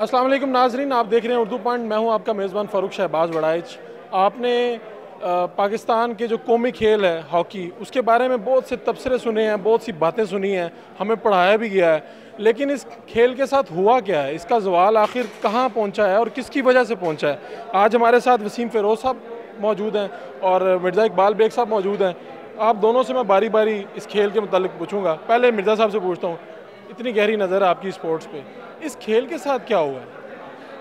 अस्सलाम वालेकुम नाजरीन, आप देख रहे हैं उर्दू पॉइंट। मैं हूं आपका मेज़बान फ़ारूक शहबाज वड़ाइच। आपने पाकिस्तान के जो कौमी खेल है हॉकी, उसके बारे में बहुत से तबसरे सुने हैं, बहुत सी बातें सुनी हैं, हमें पढ़ाया भी गया है। लेकिन इस खेल के साथ हुआ क्या है, इसका ज़वाल आखिर कहाँ पहुँचा है और किसकी वजह से पहुँचा है। आज हमारे साथ वसीम फ़िरोज़ साहब मौजूद हैं और मिर्ज़ा इकबाल बेग साहब मौजूद हैं। आप दोनों से मैं बारी बारी इस खेल के मुतालिक पूछूंगा। पहले मिर्ज़ा साहब से पूछता हूँ, इतनी गहरी नज़र है आपकी स्पोर्ट्स पे, इस खेल के साथ क्या हुआ है?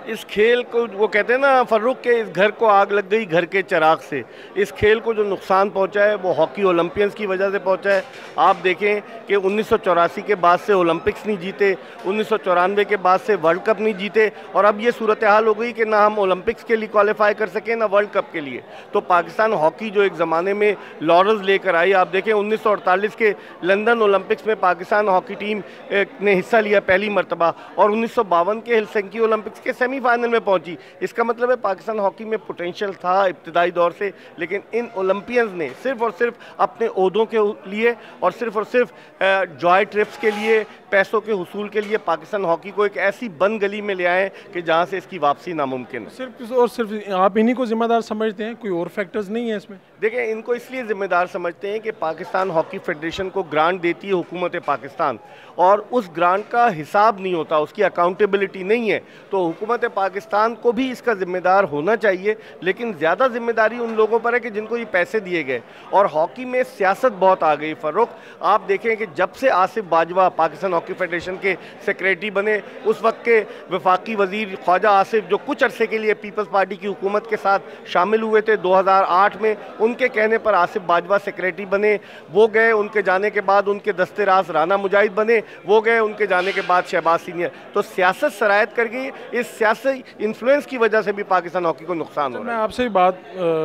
इस खेल को वो कहते हैं ना फर्रुख के, इस घर को आग लग गई घर के चिराग से। इस खेल को जो नुकसान पहुंचा है वो हॉकी ओलंपियंस की वजह से पहुंचा है। आप देखें कि 1984 के बाद से ओलंपिक्स नहीं जीते, 1994 के बाद से वर्ल्ड कप नहीं जीते, और अब ये सूरत हाल हो गई कि ना हम ओलंपिक्स के लिए क्वालिफाई कर सकें ना वर्ल्ड कप के लिए। तो पाकिस्तान हॉकी जो एक ज़माने में लॉरल्स लेकर आई, आप देखें 1948 के लंदन ओलंपिक्स में पाकिस्तान हॉकी टीम ने हिस्सा लिया पहली मरतबा, और 1952 के हेलसिंकी ओलंपिक्स के सेमीफाइनल में पहुंची। इसका मतलब है पाकिस्तान हॉकी में पोटेंशियल था इब्तदाई दौर से, लेकिन इन ओलंपियंस ने सिर्फ और सिर्फ अपने ओहदों के लिए और सिर्फ जॉय ट्रिप्स के लिए, पैसों के हुसूल के लिए पाकिस्तान हॉकी को एक ऐसी बंद गली में ले आए कि जहां से इसकी वापसी नामुमकिन है। सिर्फ और सिर्फ आप इन्हीं को जिम्मेदार समझते हैं, कोई और फैक्टर्स नहीं है इसमें? देखिए, इनको इसलिए जिम्मेदार समझते हैं कि पाकिस्तान हॉकी फेडरेशन को ग्रांट देती है हुकूमत पाकिस्तान, और उस ग्रांट का हिसाब नहीं होता, उसकी अकाउंटेबिलिटी नहीं है। तो हुकूमत पाकिस्तान को भी इसका जिम्मेदार होना चाहिए, लेकिन ज़्यादा जिम्मेदारी उन लोगों पर है कि जिनको ये पैसे दिए गए। और हॉकी में सियासत बहुत आ गई फर्रुख। आप देखें कि जब से आसिफ बाजवा पाकिस्तान हॉकी फेडरेशन के सेक्रेटरी बने, उस वक्त के वफाकी वजीर ख्वाजा आसिफ, जो कुछ अरसे के लिए पीपल्स पार्टी की हुकूमत के साथ शामिल हुए थे 2008 में, उनके कहने पर आसिफ बाजवा सेक्रेटरी बने। वो गए, उनके जाने के बाद उनके दस्ते राज राना मुजाहिद बने, वो गए, उनके जाने के बाद शहबाज सीनियर। तो सियासत सरायत कर गई। इस सियासी इन्फ्लुएंस की वजह से भी पाकिस्तान हॉकी को नुकसान हो रहा है। मैं आपसे बात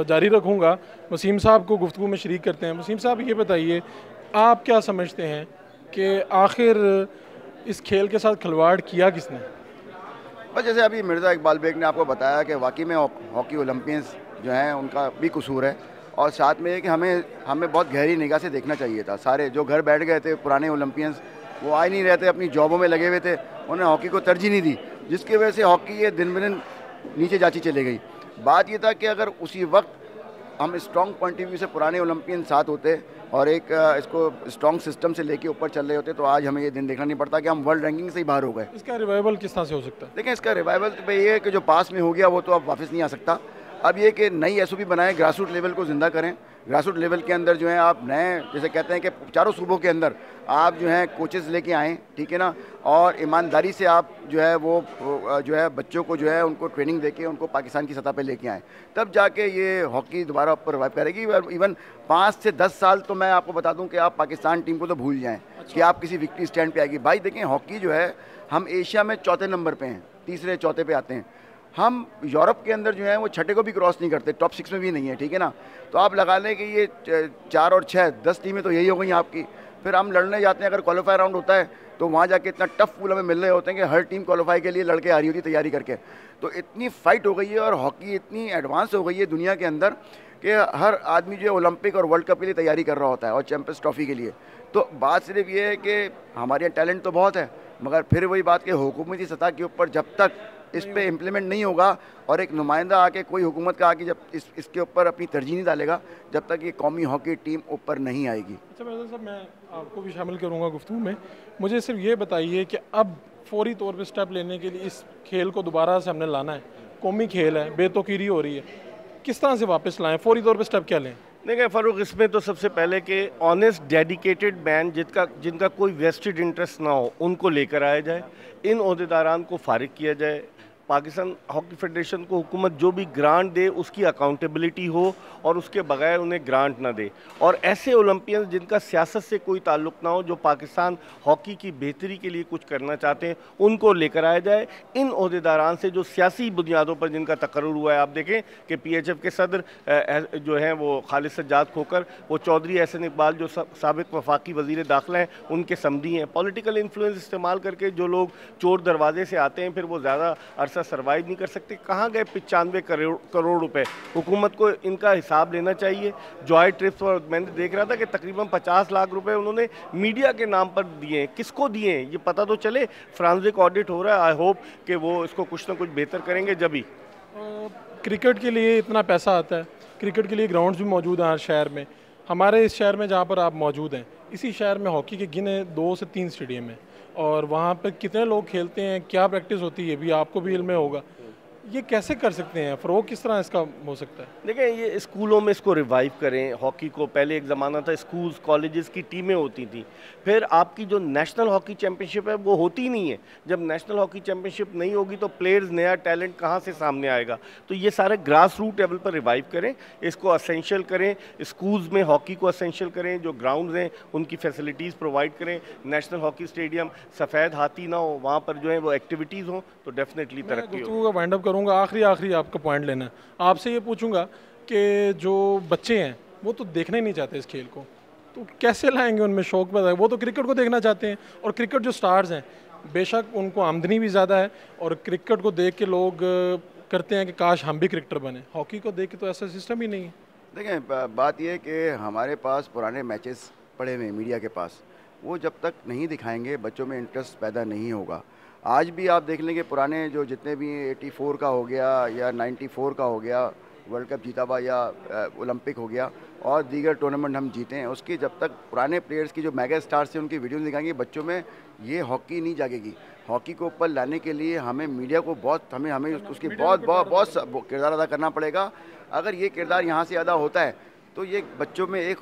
जारी रखूंगा, वसीम साहब को गुफ्तगू में शरीक करते हैं। वसीम साहब, ये बताइए, आप क्या समझते हैं कि आखिर इस खेल के साथ खिलवाड़ किया किसने? बस जैसे अभी मिर्ज़ा इकबाल बेग ने आपको बताया कि वाकई में हॉकी ओलंपियंस जो हैं उनका भी कसूर है, और साथ में ये कि हमें बहुत गहरी निगाह से देखना चाहिए था। सारे जो घर बैठ गए थे पुराने ओलंपियंस, वो आ ही नहीं रहे थे, अपनी जॉबों में लगे हुए थे, उन्होंने हॉकी को तरजीह नहीं दी, जिसकी वजह से हॉकी ये दिन ब दिन नीचे जाती चले गई। बात ये था कि अगर उसी वक्त हम स्ट्रॉन्ग पॉइंट ऑफ व्यू से पुराने ओलंपियन साथ होते और एक इसको स्ट्रॉन्ग सिस्टम से लेके ऊपर चल रहे होते, तो आज हमें ये दिन देखना नहीं पड़ता कि हम वर्ल्ड रैंकिंग से ही बाहर हो गए। इसका रिवाइवल किस तरह से हो सकता है? देखिए, इसका रिवाइवल तो ये है कि जो पास में हो गया वो तो अब वापस नहीं आ सकता। अब ये कि नई एसओपी बनाएं, ग्रासरूट लेवल को ज़िंदा करें। ग्रासरूट लेवल के अंदर जो है आप नए, जैसे कहते हैं कि चारों सूबों के अंदर आप जो है कोचेज़ लेके आएँ, ठीक है ना, और ईमानदारी से आप जो है वो जो है बच्चों को जो है उनको ट्रेनिंग देके उनको पाकिस्तान की सतह पे लेके आएँ, तब जाके ये हॉकी दोबारा ऊपर रिवाइव करेगी। इवन 5 से 10 साल तो मैं आपको बता दूं कि आप पाकिस्तान टीम को तो भूल जाएं कि आप किसी विक्ट्री स्टैंड पे आएगी। भाई देखें, हॉकी जो है हम एशिया में चौथे नंबर पे हैं, तीसरे चौथे पे आते हैं। हम यूरोप के अंदर जो है वो छठे को भी क्रॉस नहीं करते, टॉप 6 में भी नहीं है, ठीक है ना। तो आप लगा लें कि ये 4 और 6 10 टीमें तो यही हो गई आपकी। फिर हम लड़ने जाते हैं, अगर क्वालिफाई राउंड होता है तो वहाँ जाके इतना टफ पूल हमें मिल रहे होते हैं कि हर टीम क्वालिफाई के लिए लड़के आ रही होती है तैयारी करके। तो इतनी फाइट हो गई है और हॉकी इतनी एडवांस हो गई है दुनिया के अंदर कि हर आदमी जो है ओलंपिक और वर्ल्ड कप के लिए तैयारी कर रहा होता है और चैंपियंस ट्रॉफी के लिए। तो बात सिर्फ ये है कि हमारे यहाँ टैलेंट तो बहुत है, मगर फिर वही बात कि हुकूमती सतह के ऊपर जब तक इस पे इम्प्लीमेंट नहीं होगा और एक नुमाइंदा आके, कोई हुकूमत का आके जब इसके ऊपर अपनी तरजीह नहीं डालेगा, जब तक ये कौमी हॉकी टीम ऊपर नहीं आएगी। अच्छा मिर्ज़ा साहब, मैं आपको भी शामिल करूँगा गुफ्तगू में। मुझे सिर्फ ये बताइए कि अब फौरी तौर पे स्टेप लेने के लिए इस खेल को दोबारा से हमने लाना है, कौमी खेल है, बेतौकीरी हो रही है, किस तरह से वापस लाएं, फौरी तौर पे स्टेप क्या लें? देखिए फरूक, इसमें तो सबसे पहले कि ऑनेस्ट डेडिकेटेड मैन जिनका कोई वेस्टेड इंटरेस्ट ना हो, उनको लेकर आया जाए। इन ओहदेदारान को फारिग किया जाए। पाकिस्तान हॉकी फेडरेशन को हुकूमत जो भी ग्रांट दे उसकी अकाउंटेबिलिटी हो, और उसके बगैर उन्हें ग्रांट ना दे। और ऐसे ओलंपियंस जिनका सियासत से कोई ताल्लुक ना हो, जो पाकिस्तान हॉकी की बेहतरी के लिए कुछ करना चाहते हैं, उनको लेकर आया जाए। इन ओहदेदारान से जो सियासी बुनियादों पर जिनका तकर्रुर हुआ है, आप देखें कि PHF के सदर जो हैं वो खालिद सज्जाद खोकर, वो चौधरी एहसन इकबाल जो साबिक वफाकी वज़ीर दाखिला हैं, उनके समधी हैं। पॉलिटिकल इन्फ्लुएंस इस्तेमाल करके जो लोग चोर दरवाजे से आते हैं, फिर वो ज़्यादा ऐसा सर्वाइव नहीं कर सकते। कहाँ गए 95 करोड़ रुपए? हुकूमत को इनका हिसाब लेना चाहिए। जॉय ट्रिप्स पर मैंने देख रहा था कि तकरीबन 50 लाख रुपए उन्होंने मीडिया के नाम पर दिए हैं। किसको दिए हैं ये पता तो चले। फ्रांसिक ऑडिट हो रहा है, आई होप कि वो इसको कुछ ना कुछ बेहतर करेंगे। जब ही क्रिकेट के लिए इतना पैसा आता है, क्रिकेट के लिए ग्राउंड्स भी मौजूद हैं हर शहर में। हमारे इस शहर में जहाँ पर आप मौजूद हैं, इसी शहर में हॉकी के गिने 2 से 3 स्टेडियम हैं, और वहाँ पर कितने लोग खेलते हैं, क्या प्रैक्टिस होती है, भी आपको भी इल्म होगा। ये कैसे कर सकते हैं, फ़रोग किस तरह इसका हो सकता है? देखिए, ये स्कूलों में इसको रिवाइव करें हॉकी को। पहले एक ज़माना था स्कूल्स कॉलेजेस की टीमें होती थी, फिर आपकी जो नेशनल हॉकी चैम्पियनशिप है वो होती ही नहीं है। जब नेशनल हॉकी चैम्पियनशिप नहीं होगी तो प्लेयर्स, नया टैलेंट कहाँ से सामने आएगा? तो ये सारे ग्रास रूट लेवल पर रिवाइव करें, इसको असेंशियल करें, स्कूल्स में हॉकी को असेंशियल करें, जो ग्राउंड्स हैं उनकी फैसिलिटीज़ प्रोवाइड करें। नेशनल हॉकी स्टेडियम सफ़ेद हाथी ना हो, वहाँ पर जो है वो एक्टिविटीज़ हों, तो डेफिनेटली तरक्की हो। वाइंड अप करूँगा, आखिरी आपका पॉइंट लेना है। आपसे ये पूछूंगा कि जो बच्चे हैं वो तो देखना ही नहीं चाहते इस खेल को, तो कैसे लाएंगे उनमें शौक पैदा? वो तो क्रिकेट को देखना चाहते हैं, और क्रिकेट जो स्टार्स हैं बेशक उनको आमदनी भी ज़्यादा है, और क्रिकेट को देख के लोग करते हैं कि काश हम भी क्रिकेटर बने। हॉकी को देख के तो ऐसा सिस्टम ही नहीं है। देखें, बात यह है कि हमारे पास पुराने मैचेस पड़े हुए मीडिया के पास, वो जब तक नहीं दिखाएंगे बच्चों में इंटरेस्ट पैदा नहीं होगा। आज भी आप देख लेंगे पुराने जो जितने भी 84 का हो गया या 94 का हो गया वर्ल्ड कप जीता हुआ, या ओलंपिक हो गया, और दीगर टूर्नामेंट हम जीते हैं, उसकी जब तक पुराने प्लेयर्स की जो मेगा स्टार्स हैं उनकी वीडियो दिखाएंगे, बच्चों में ये हॉकी नहीं जागेगी। हॉकी को ऊपर लाने के लिए हमें मीडिया को हमें उसकी बहुत किरदार अदा करना पड़ेगा। अगर ये किरदार यहाँ से अदा होता है तो ये बच्चों में एक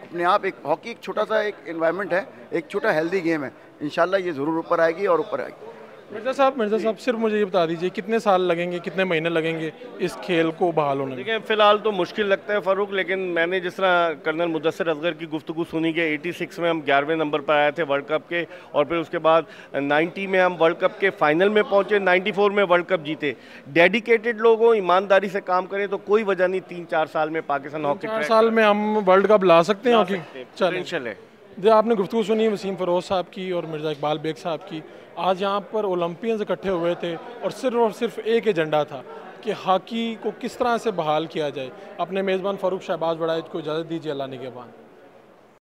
अपने आप एक हॉकी एक छोटा सा एक एनवायरनमेंट है, एक छोटा हेल्दी गेम है। इंशाल्लाह ये ज़रूर ऊपर आएगी और ऊपर आएगी। मिर्ज़ा साहब सिर्फ मुझे ये बता दीजिए, कितने साल लगेंगे, कितने महीने लगेंगे इस खेल को बहाल होने में? देखिए, फ़िलहाल तो मुश्किल लगता है फ़ारूक, लेकिन मैंने जिस तरह कर्नल मुदस्सिर असगर की गुफ्तगू सुनी कि 86 में हम 11वें नंबर पर आए थे वर्ल्ड कप के, और फिर उसके बाद 90 में हम वर्ल्ड कप के फाइनल में पहुंचे, 94 में वर्ल्ड कप जीते। डेडिकेटेड लोग हों, ईमानदारी से काम करें तो कोई वजह नहीं 3-4 साल में पाकिस्तान हॉकी 4 साल में हम वर्ल्ड कप ला सकते हैं हॉकी। चलें। जो आपने गुफ्तगू सुनी वसीम फ़रोज़ साहब की और मिर्ज़ा इकबाल बेग साहब की, आज यहाँ पर ओलंपियंस इकट्ठे हुए थे और सिर्फ एक एजेंडा था कि हॉकी को किस तरह से बहाल किया जाए। अपने मेज़बान फ़ारूक शहबाज बड़ाइच को इजाज़त दीजिए। अल्लाह निगहबान।